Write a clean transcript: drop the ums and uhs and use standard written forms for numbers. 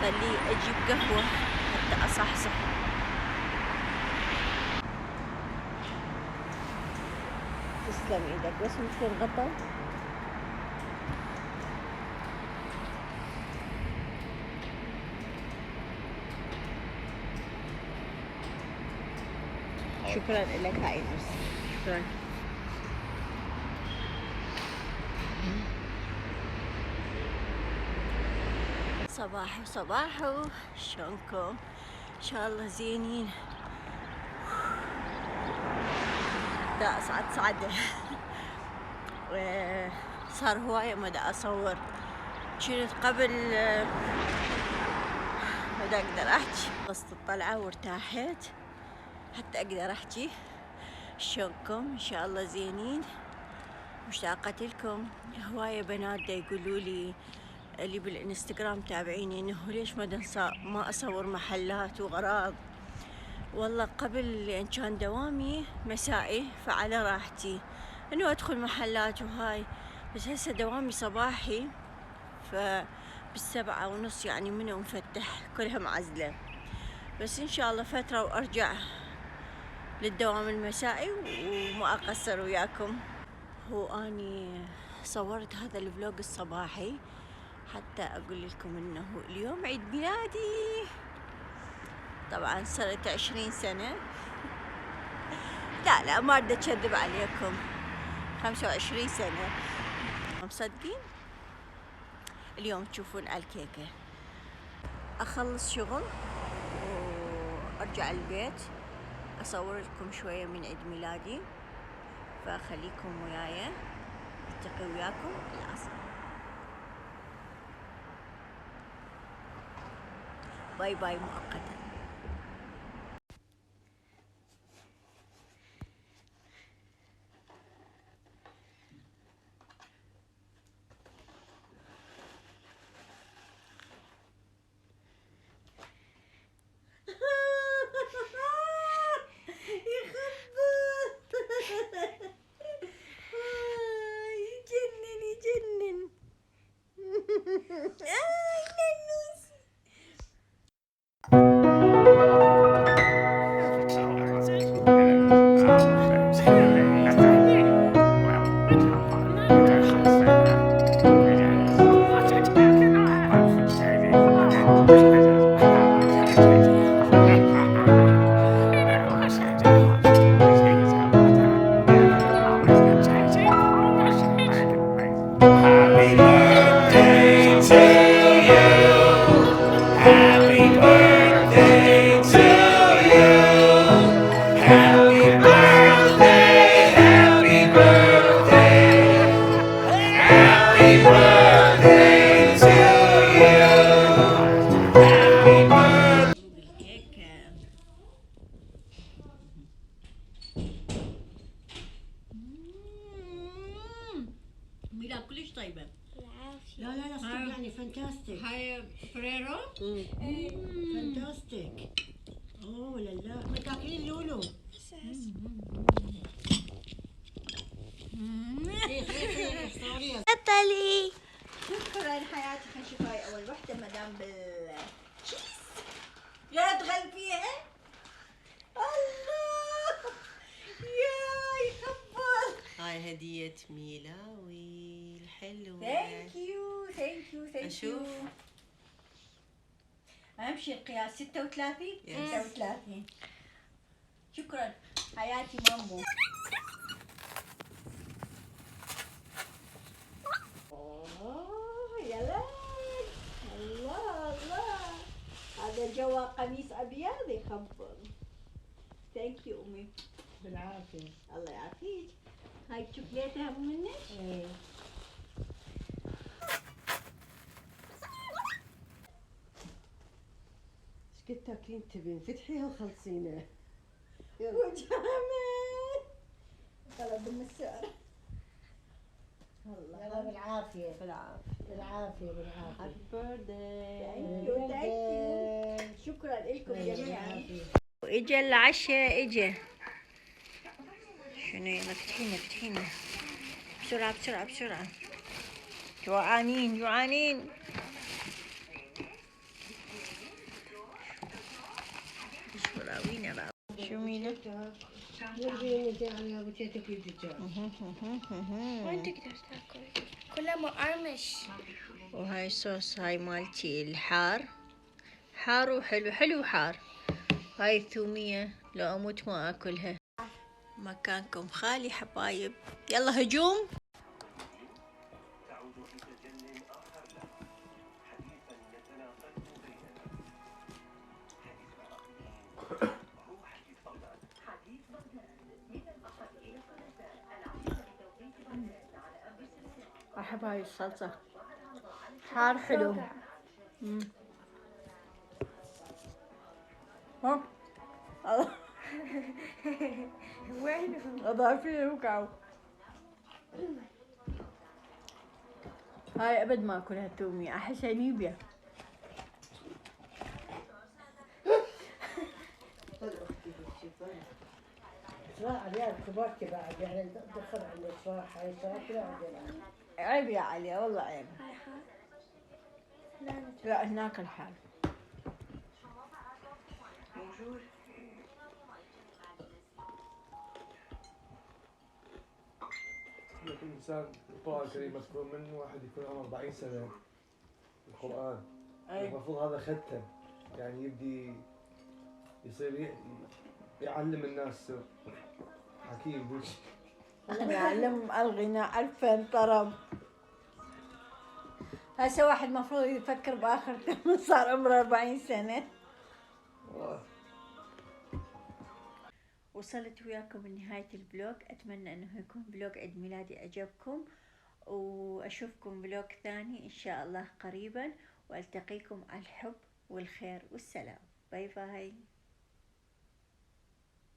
خليه أجيب قهوة حتى أصحصح. تسلم إيدك بس مثل الغطا. شكرا لك هاي نرس، شكرا. صباحو صباحو، شلونكم؟ ان شاء الله زينين. دا اصعد صعدة. صار هواية ما دا اصور، كنت قبل ما دا اقدر احكي، قصت الطلعة وارتاحت حتى اقدر احكي. شلونكم؟ ان شاء الله زينين. مشتاقة لكم. هواية بنات دا يقولوا لي اللي بالانستغرام تابعيني انه ليش ما اصور محلات وغراض. والله قبل لان كان دوامي مسائي فعلى راحتي انه ادخل محلات وهاي، بس هسه دوامي صباحي فبال7:30 يعني منو مفتح كلها معزلة. بس ان شاء الله فترة وارجع للدوام المسائي وما اقصر وياكم. هو اني صورت هذا الفلوج الصباحي حتى اقول لكم انه اليوم عيد ميلادي. طبعا صرت 20 سنة. لا ما اريد اكذب عليكم، 25 سنة. مصدقين؟ اليوم تشوفون الكيكة. اخلص شغل وارجع البيت اصور لكم شوية من عيد ميلادي، فخليكم وياي التقي وياكم العصر. باي باي مؤقتا. يجنن. ميلا كلش طيبة. لا صدق يعني فانتاستيك. هاي فريرو. فانتاستيك. اوه لا ما تاكلين لولو. بطلي. شكرا حياتي. خلينا نشوف هاي اول وحدة مدام بالشيز. يا تغلفيها. الله يا يخبل. هاي هدية ميلاوي الحلوة. ثانك يو. أشوف. أهم شيء القياس 36. 36. شكرا حياتي مامو. يلا الله هذا جوا قميص أبيض يخبل. ثانك يو أمي. بالعافية. الله يعافيك. هاي الشوكولاتة هم منك؟ ايه. ايش قد تاكلين تبين؟ فتحيها وخلصينه. وجامد. طلب بالمسار. الله. يلا بالعافية. بالعافية. هابي بيرثداي. ثانك يو. شكرا لكم جميعا. اجا العشاء اجا. شنو يلا فتحينا بسرعة. جوعانين. نبي نجي على بتيتك الدجاج. وين تقدر تاكل؟ كلها مقرمش. وهاي صوص هاي مالتي الحار، حار وحلو، حلو حار. هاي الثومية لو أموت ما أكلها. مكانكم خالي حبايب، يلا هجوم. أحب هاي الصلصة، حار حلو. ها الله وينه؟ أضافي وقعوا. هاي أبد ما أكلها الثومية، أحسها نيبيا. إسراء عليها كبرتي بعد يعني تدخل على الإسراء هاي إسراء لا عليها. عيب يا عليا والله عيب. هاي حار. لا هناك الحال. الإنسان القرآن الكريم مذكور من واحد يكون عمره 40 سنة القرآن. أي. المفروض هذا ختم، يعني يبدي يصير يعلم الناس حكيم بوش. يعلم الغناء الفن طرب. هسه واحد مفروض يفكر بآخرته من صار عمره 40 سنة. وصلت وياكم لنهاية الفلوج، أتمنى أنه يكون فلوج عيد ميلادي أعجبكم، وأشوفكم فلوج ثاني إن شاء الله قريبا، وألتقيكم على الحب والخير والسلام. باي باي.